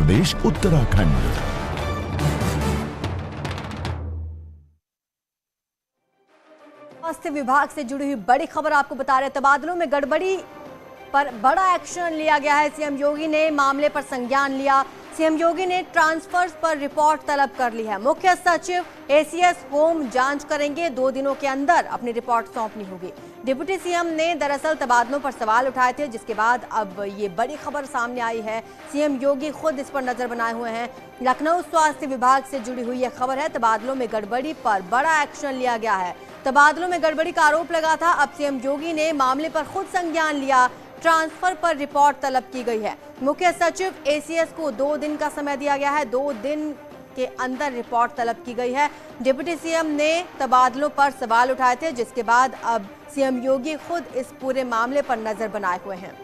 प्रदेश उत्तराखंड। स्वास्थ्य विभाग से जुड़ी हुई बड़ी खबर आपको बता रहे हैं। तबादलों में गड़बड़ी पर बड़ा एक्शन लिया गया है। सीएम योगी ने मामले पर संज्ञान लिया। सीएम योगी ने ट्रांसफर्स पर रिपोर्ट तलब कर ली है। मुख्य सचिव एसीएस होम जांच करेंगे। 2 दिनों के अंदर अपनी रिपोर्ट सौंपनी होगी। डिप्टी सीएम ने दरअसल तबादलों पर सवाल उठाए थे, जिसके बाद अब ये बड़ी खबर सामने आई है। सीएम योगी खुद इस पर नजर बनाए हुए हैं। लखनऊ स्वास्थ्य विभाग से जुड़ी हुई यह खबर है। तबादलों में गड़बड़ी पर बड़ा एक्शन लिया गया है। तबादलों में गड़बड़ी का आरोप लगा था। अब सीएम योगी ने मामले पर खुद संज्ञान लिया। ट्रांसफर पर रिपोर्ट तलब की गई है। मुख्य सचिव एसीएस को 2 दिन का समय दिया गया है। 2 दिन के अंदर रिपोर्ट तलब की गई है। डिप्टी सीएम ने तबादलों पर सवाल उठाए थे, जिसके बाद अब सीएम योगी खुद इस पूरे मामले पर नजर बनाए हुए हैं।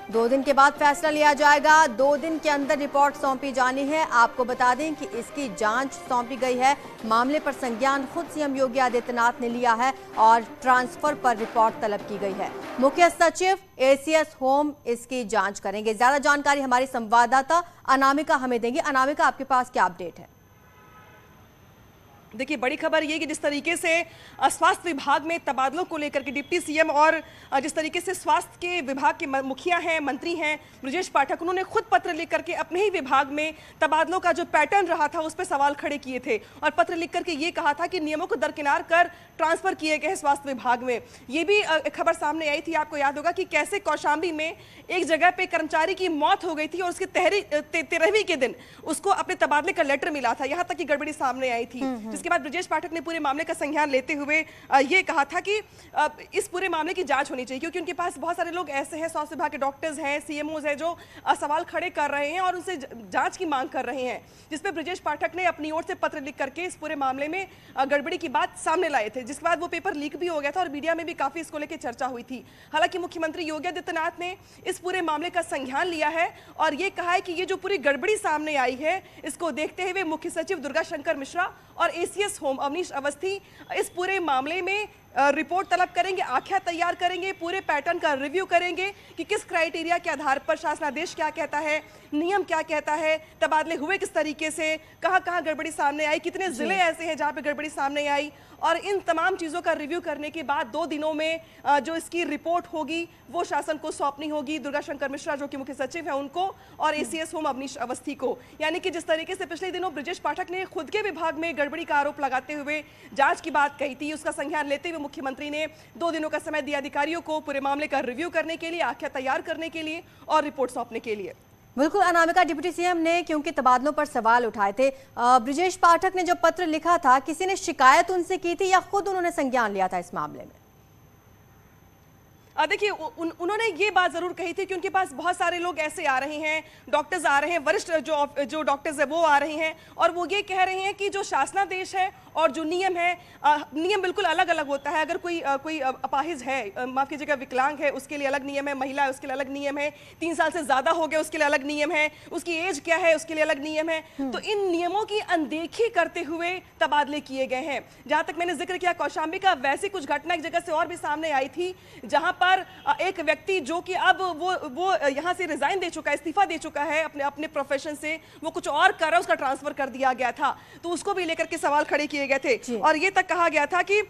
2 दिन के बाद फैसला लिया जाएगा। 2 दिन के अंदर रिपोर्ट सौंपी जानी है। आपको बता दें कि इसकी जांच सौंपी गई है। मामले पर संज्ञान खुद सीएम योगी आदित्यनाथ ने लिया है और ट्रांसफर पर रिपोर्ट तलब की गई है। मुख्य सचिव एसीएस होम इसकी जांच करेंगे। ज्यादा जानकारी हमारी संवाददाता अनामिका हमें देंगी। अनामिका, आपके पास क्या अपडेट है? देखिए, बड़ी खबर ये कि जिस तरीके से स्वास्थ्य विभाग में तबादलों को लेकर के डिप्टी सीएम और जिस तरीके से स्वास्थ्य के विभाग के मुखिया हैं, मंत्री हैं ब्रजेश पाठक, उन्होंने खुद पत्र लिख करके अपने ही विभाग में तबादलों का जो पैटर्न रहा था उस पर सवाल खड़े किए थे और पत्र लिख करके ये कहा था कि नियमों को दरकिनार कर ट्रांसफर किए गए स्वास्थ्य विभाग में। ये भी खबर सामने आई थी। आपको याद होगा कि कैसे कौशाम्बी में एक जगह पे कर्मचारी की मौत हो गई थी और उसके 13वीं के दिन उसको अपने तबादले का लेटर मिला था। यहाँ तक की गड़बड़ी सामने आई थी, जिसके बाद ब्रजेश पाठक ने पूरे मामले का संज्ञान लेते हुए ये कहा था कि इस पूरे मामले की जांच होनी चाहिए, क्योंकि उनके पास बहुत सारे लोग ऐसे हैं, स्वास्थ्य विभाग के डॉक्टर्स हैं, सीएमओज हैं, जो सवाल खड़े कर रहे हैं और उनसे जांच की मांग कर रहे हैं, जिसपे ब्रजेश पाठक ने अपनी ओर से पत्र लिख करके इस पूरे मामले में गड़बड़ी की बात सामने लाए थे, जिसके बाद वो पेपर लीक भी हो गया था और मीडिया में भी काफी इसको लेकर चर्चा हुई थी। हालांकि मुख्यमंत्री योगी आदित्यनाथ ने इस पूरे मामले का संज्ञान लिया है और ये कहा है कि ये जो पूरी गड़बड़ी सामने आई है, इसको देखते हुए मुख्य सचिव दुर्गा शंकर मिश्रा और एसीएस होम अवनीश अवस्थी इस पूरे मामले में रिपोर्ट तलब करेंगे, आख्या तैयार करेंगे, पूरे पैटर्न का रिव्यू करेंगे कि किस क्राइटेरिया के आधार पर शासनादेश क्या कहता है, नियम क्या कहता है, तबादले हुए किस तरीके से, कहां गड़बड़ी सामने आई, कितने जिले ऐसे हैं जहां पे गड़बड़ी सामने आई, और इन तमाम चीजों का रिव्यू करने के बाद 2 दिनों में जो इसकी रिपोर्ट होगी वो शासन को सौंपनी होगी। दुर्गा शंकर मिश्रा जो कि मुख्य सचिव है उनको और एसीएस होम अवनीश अवस्थी को। यानी कि जिस तरीके से पिछले दिनों ब्रजेश पाठक ने खुद के विभाग में गड़बड़ी का आरोप लगाते हुए जांच की बात कही थी, उसका संज्ञान लेते हुए मुख्यमंत्री ने 2 दिनों का समय दिया अधिकारियों को पूरे मामले का रिव्यू करने के लिए, आख्या तैयार करने के लिए और रिपोर्ट सौंपने के लिए। बिल्कुल अनामिका, डिप्टी सीएम ने क्योंकि तबादलों पर सवाल उठाए थे, ब्रजेश पाठक ने जब पत्र लिखा था, किसी ने शिकायत उनसे की थी या खुद उन्होंने संज्ञान लिया था इस मामले में? देखिए, उन्होंने ये बात जरूर कही थी कि उनके पास बहुत सारे लोग ऐसे आ रहे हैं, डॉक्टर्स आ रहे हैं, वरिष्ठ जो डॉक्टर्स है वो आ रहे हैं और वो ये कह रहे हैं कि जो शासनादेश है और जो नियम है, नियम बिल्कुल अलग अलग होता है। अगर कोई अपाहिज है, माफ कीजिएगा विकलांग है, उसके लिए अलग नियम है, महिला है उसके लिए अलग नियम है, 3 साल से ज्यादा हो गया उसके लिए अलग नियम है, उसकी एज क्या है उसके लिए अलग नियम है। तो इन नियमों की अनदेखी करते हुए तबादले किए गए हैं। जहां तक मैंने जिक्र किया कौशाम्बी का, वैसी कुछ घटना एक जगह से और भी सामने आई थी, जहां पर एक व्यक्ति जो कि अब वो यहां से रिजाइन दे चुका है, इस्तीफा दे चुका है अपने प्रोफेशन से, वो कुछ और कर रहा है, उसका ट्रांसफर कर दिया गया था, तो उसको भी लेकर के सवाल खड़े किए गए थे और ये तक कहा गया था कि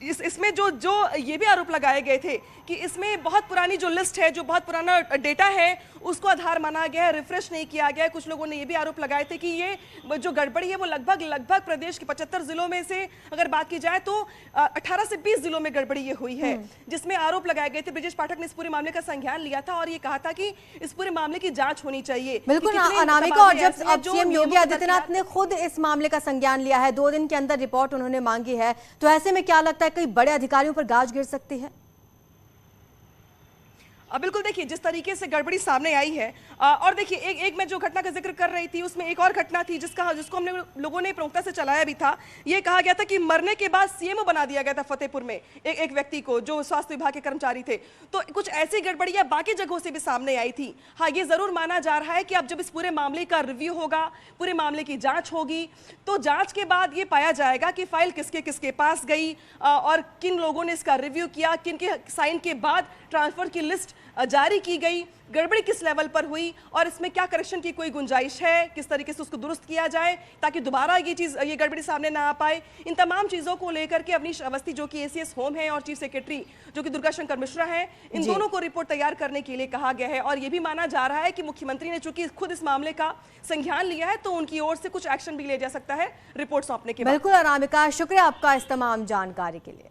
इसमें जो ये भी आरोप लगाए गए थे कि इसमें बहुत पुरानी जो लिस्ट है, जो बहुत पुराना डेटा है, उसको आधार माना गया है, रिफ्रेश नहीं किया गया है। कुछ लोगों ने ये भी आरोप लगाए थे कि ये जो गड़बड़ी है वो लगभग प्रदेश के 75 जिलों में से अगर बात की जाए तो 18 से 20 जिलों में गड़बड़ी ये हुई है, जिसमें आरोप लगाए गए थे। ब्रजेश पाठक ने इस पूरे मामले का संज्ञान लिया था और ये कहा था कि इस पूरे मामले की जांच होनी चाहिए। बिल्कुल अनामिका, और जब अब सीएम योगी आदित्यनाथ ने खुद इस मामले का संज्ञान लिया है, 2 दिन के अंदर रिपोर्ट उन्होंने मांगी है, तो ऐसे में क्या लगता है कई बड़े अधिकारियों पर गाज गिर सकती है? बिल्कुल, देखिए जिस तरीके से गड़बड़ी सामने आई है और देखिए एक मैं जो घटना का जिक्र कर रही थी उसमें एक और घटना थी जिसको हमने लोगों ने प्रमुखता से चलाया भी था। ये कहा गया था कि मरने के बाद सीएमओ बना दिया गया था फतेहपुर में एक व्यक्ति को, जो स्वास्थ्य विभाग के कर्मचारी थे। तो कुछ ऐसी गड़बड़ियां बाकी जगहों से भी सामने आई थी। हाँ, ये जरूर माना जा रहा है कि अब जब इस पूरे मामले का रिव्यू होगा, पूरे मामले की जांच होगी, तो जांच के बाद ये पाया जाएगा कि फाइल किसके किसके पास गई और किन लोगों ने इसका रिव्यू किया, किन के साइन के बाद ट्रांसफर की लिस्ट जारी की गई, गड़बड़ी किस लेवल पर हुई और इसमें क्या करेक्शन की कोई गुंजाइश है, किस तरीके से उसको दुरुस्त किया जाए ताकि दोबारा ये गड़बड़ी सामने ना आ पाए। इन तमाम चीजों को लेकर के अवनीश अवस्थी जो कि एसीएस होम है और चीफ सेक्रेटरी जो कि दुर्गा शंकर मिश्रा हैं, इन दोनों को रिपोर्ट तैयार करने के लिए कहा गया है। और यह भी माना जा रहा है कि मुख्यमंत्री ने चूंकि खुद इस मामले का संज्ञान लिया है तो उनकी ओर से कुछ एक्शन भी लिया जा सकता है रिपोर्ट सौंपने के बाद। बिल्कुल अनामिका, शुक्रिया आपका इस तमाम जानकारी के लिए।